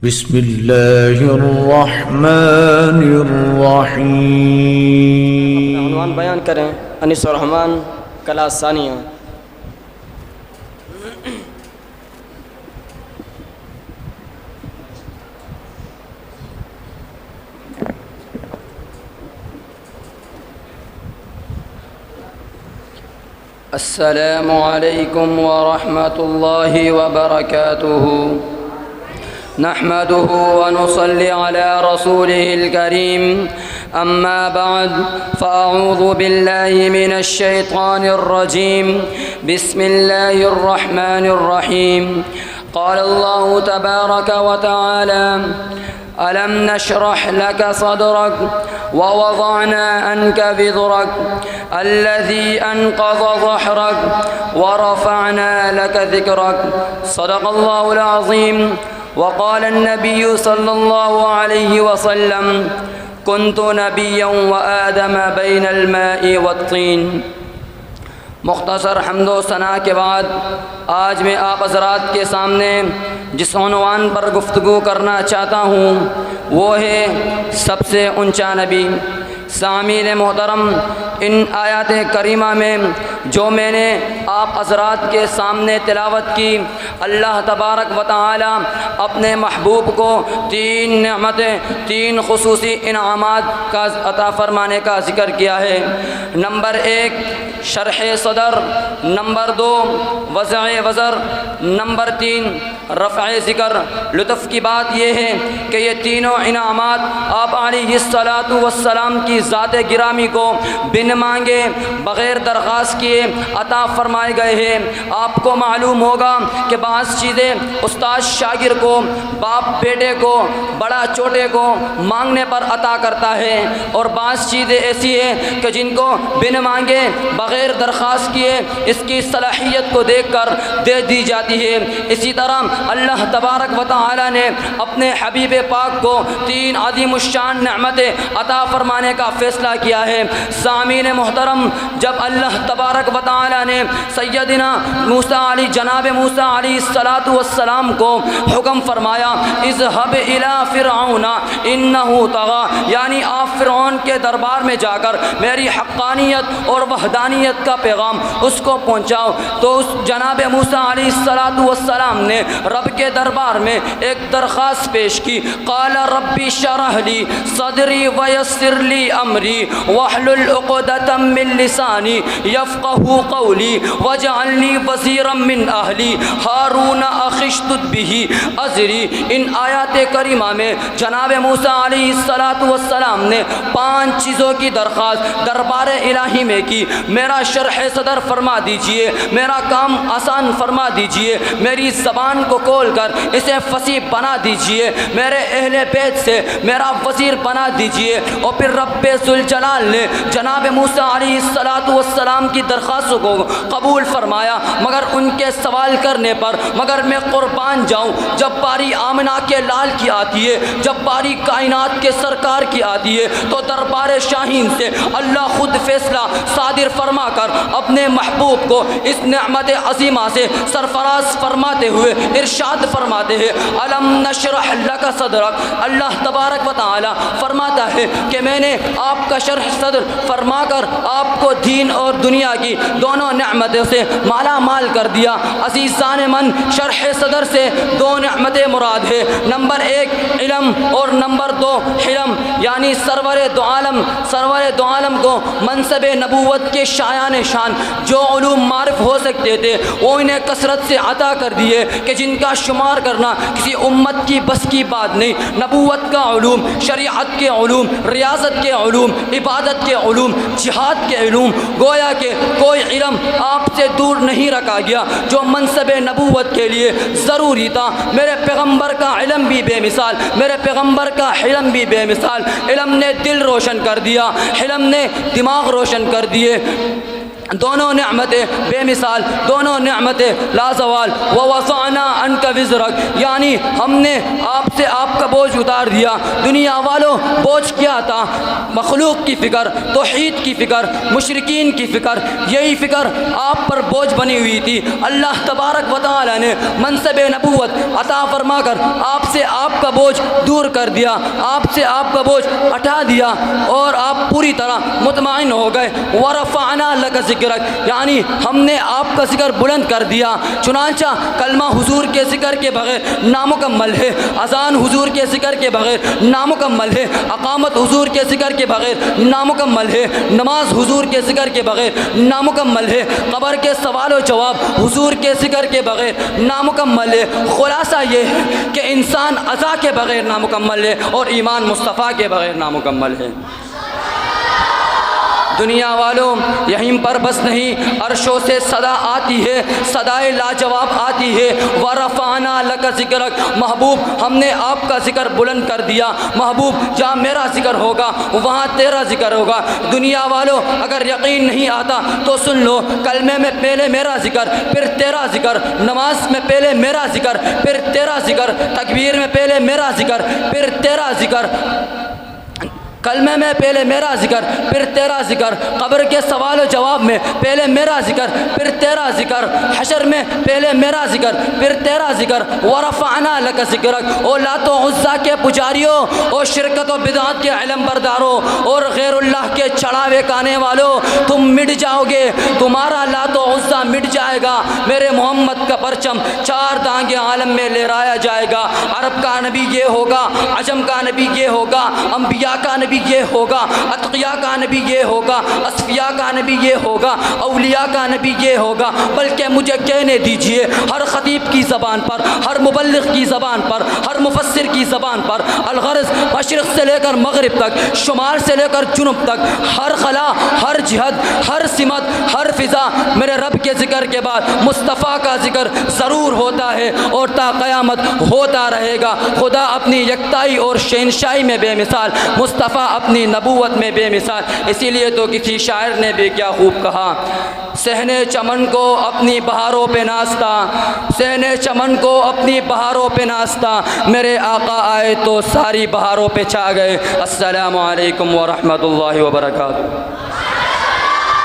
بسم اللہ الرحمن الرحیم۔ عنوان بیان کریں انیس الرحمن کلاس ثانیہ۔ السلام علیکم ورحمۃ اللہ وبرکاتہ۔ نحمده ونصلي على رسوله الكريم، أما بعد فأعوذ بالله من الشيطان الرجيم، بسم الله الرحمن الرحيم۔ قال الله تبارك وتعالى: ألم نشرح لك صدرك ووضعنا عنك وزرك الذي أنقض ظهرك ورفعنا لك ذكرك، صدق الله العظيم۔ وقال النبي صلى الله عليه وسلم: كنت نبيا وآدم بين الماء والطين۔ مختصر حمد و ثنا کے بعد آج میں آپ حضرات کے سامنے جس عنوان پر گفتگو کرنا چاہتا ہوں وہ ہے سب سے اونچا نبی۔ سامعین محترم، ان آیات کریمہ میں جو میں نے آپ حضرات کے سامنے تلاوت کی، اللہ تبارک و تعالی اپنے محبوب کو تین نعمتیں، تین خصوصی انعامات کا عطا فرمانے کا ذکر کیا ہے۔ نمبر 1 شرح صدر، نمبر 2 وضع وزر، نمبر 3 رفع ذکر۔ لطف کی بات یہ ہے کہ یہ تینوں انعامات آپ علیہ الصلاۃ والسلام کی ذات گرامی کو بن مانگے بغیر درخواست کیے عطا فرمائے گئے ہیں۔ آپ کو معلوم ہوگا کہ بعض چیزیں استاد شاگرد کو، باپ بیٹے کو، بڑا چھوٹے کو مانگنے پر عطا کرتا ہے، اور بعض چیزیں ایسی ہیں کہ جن کو بن مانگے بغیر درخواست کیے اس کی صلاحیت کو دیکھ کر دے دی جاتی ہے۔ اسی طرح اللہ تبارک و تعالی نے اپنے حبیب پاک کو تین عظیم الشان نعمتیں عطا فرمانے کا فیصلہ کیا ہے۔ سامعین محترم، جب اللہ تبارک و تعالی نے سیدنا موسیٰ جناب موسیٰ علیہ السلام کو حکم فرمایا: اذهب الى فرعون انه طغى، یعنی آپ فرعون کے دربار میں جا کر میری حقانیت اور وحدانیت کا پیغام اس کو پہنچاؤ، تو اس جناب موسیٰ علیہ السلام نے رب کے دربار میں ایک درخواست پیش کی۔ قال رب اشرح لي صدري ويسر لي امری واحلل عقدۃ من لسانی یفقهوا قولی واجعلنی وزیرا من اہلی ہارون اخی اشدد بہ ازری۔ ان آیات کریمہ میں جناب موسیٰ علیہ السلام نے 5 چیزوں کی درخواست دربار الہی میں کی: میرا شرح صدر فرما دیجئے، میرا کام آسان فرما دیجئے، میری زبان کو کھول کر اسے فصیح بنا دیجئے، میرے اہل بیت سے میرا وزیر بنا دیجئے۔ اور پھر رب ذوالجلال نے جناب موسیٰ علیہ السلام کی درخواستوں کو قبول فرمایا، مگر ان کے سوال کرنے پر مگر میں قربان جاؤں، جب باری آمنہ کے لال کی آتی ہے، جب باری کائنات کے سرکار کی آتی ہے، تو دربار شاہین سے اللہ خود فیصلہ صادر فرما کر اپنے محبوب کو اس نعمت عظیمہ سے سرفراز فرماتے ہوئے ارشاد فرماتے ہیں: الم نشرح لک صدرک۔ اللہ تبارک و تعالی فرماتا ہے کہ میں نے آپ کا شرح صدر فرما کر آپ کو دین اور دنیا کی دونوں نعمتوں سے مالا مال کر دیا۔ عزیزان من، شرح صدر سے 2 نعمتیں مراد ہے، نمبر 1 علم اور نمبر 2 حلم، یعنی سرور دو عالم کو منصب نبوت کے شایان شان جو علوم معرف ہو سکتے تھے وہ انہیں کثرت سے عطا کر دیے کہ جن کا شمار کرنا کسی امت کی بس کی بات نہیں۔ نبوت کا علوم، شریعت کے علوم، ریاضت کے علوم، عبادت کے علوم، جہاد کے علوم، گویا کہ کوئی علم آپ سے دور نہیں رکھا گیا جو منصب نبوت کے لیے ضروری تھا۔ میرے پیغمبر کا علم بھی بے مثال، میرے پیغمبر کا حلم بھی بے مثال۔ علم نے دل روشن کر دیا، حلم نے دماغ روشن کر دیے۔ دونوں نعمتیں بے مثال، دونوں نعمتیں لازوال۔ ووضعنا عنک وزرک، یعنی ہم نے آپ سے آپ کا بوجھ اتار دیا۔ دنیا والوں بوجھ کیا تھا؟ مخلوق کی فکر، توحید کی فکر، مشرکین کی فکر، یہی فکر آپ پر بوجھ بنی ہوئی تھی۔ اللہ تبارک و تعالی نے منصب نبوت عطا فرما کر آپ سے آپ کا بوجھ دور کر دیا، آپ سے آپ کا بوجھ ہٹا دیا اور آپ پوری طرح مطمئن ہو گئے۔ ورفعنا لک ذکرک، یعنی ہم نے آپ کا ذکر بلند کر دیا۔ چنانچہ کلمہ حضور کے ذکر کے بغیر نامکمل ہے، اذان حضور کے ذکر کے بغیر نامکمل ہے، اقامت حضور کے ذکر کے بغیر نامکمل ہے، نماز حضور کے ذکر کے بغیر نامکمل ہے، قبر کے سوال و جواب حضور کے ذکر کے بغیر نامکمل ہے۔ خلاصہ یہ ہے کہ انسان عزا کے بغیر نامکمل ہے اور ایمان مصطفیٰ کے بغیر نامکمل ہے۔ دنیا والوں یہیں پر بس نہیں، عرشوں سے صدا آتی ہے، صدائے لاجواب آتی ہے۔ ورفعنا لک ذکرک، محبوب ہم نے آپ کا ذکر بلند کر دیا۔ محبوب جہاں میرا ذکر ہوگا وہاں تیرا ذکر ہوگا۔ دنیا والوں اگر یقین نہیں آتا تو سن لو، کلمے میں پہلے میرا ذکر پھر تیرا ذکر، نماز میں پہلے میرا ذکر پھر تیرا ذکر، تکبیر میں پہلے میرا ذکر پھر تیرا ذکر، کلمے میں پہلے میرا ذکر پھر تیرا ذکر، قبر کے سوال و جواب میں پہلے میرا ذکر پھر تیرا ذکر، حشر میں پہلے میرا ذکر پھر تیرا ذکر۔ ورفعنا لک ذکرک، او لات و عزا کے پجاریوں، او شرکت و بدعت کے علم برداروں اور غیر اللہ کے چڑھاوے کانے والوں، تم مٹ جاؤ گے، تمہارا لات و عزا مٹ جائے گا۔ میرے محمد کا پرچم چار دانگے عالم میں لہرایا جائے گا۔ عرب کا نبی یہ ہوگا، عجم کا نبی یہ ہوگا، انبیاء کا نبی یہ ہوگا، اتقیاء کا نبی یہ ہوگا، اصفیاء کا نبی یہ ہوگا، اولیاء کا نبی یہ ہوگا۔ بلکہ مجھے کہنے دیجئے، ہر خطیب کی زبان پر، ہر مبلغ کی زبان پر، ہر مفسر کی زبان پر، الغرض مشرق سے لے کر مغرب تک، شمال سے لے کر جنوب تک، ہر خلا، ہر جہد، ہر سمت، ہر فضا، میرے رب کے ذکر کے بعد مصطفیٰ کا ذکر ضرور ہوتا ہے اور تا قیامت ہوتا رہے گا۔ خدا اپنی یکتائی اور شہنشاہی میں بے مثال، مصطفیٰ اپنی نبوت میں بے مثال۔ اسی لیے تو کسی شاعر نے بھی کیا خوب کہا، صحن چمن کو اپنی بہاروں پہ ناچتا، صحن چمن کو اپنی بہاروں پہ ناچتا، میرے آقا آئے تو ساری بہاروں پہ چھا گئے۔ السلام علیکم ورحمۃ اللہ وبرکاتہ۔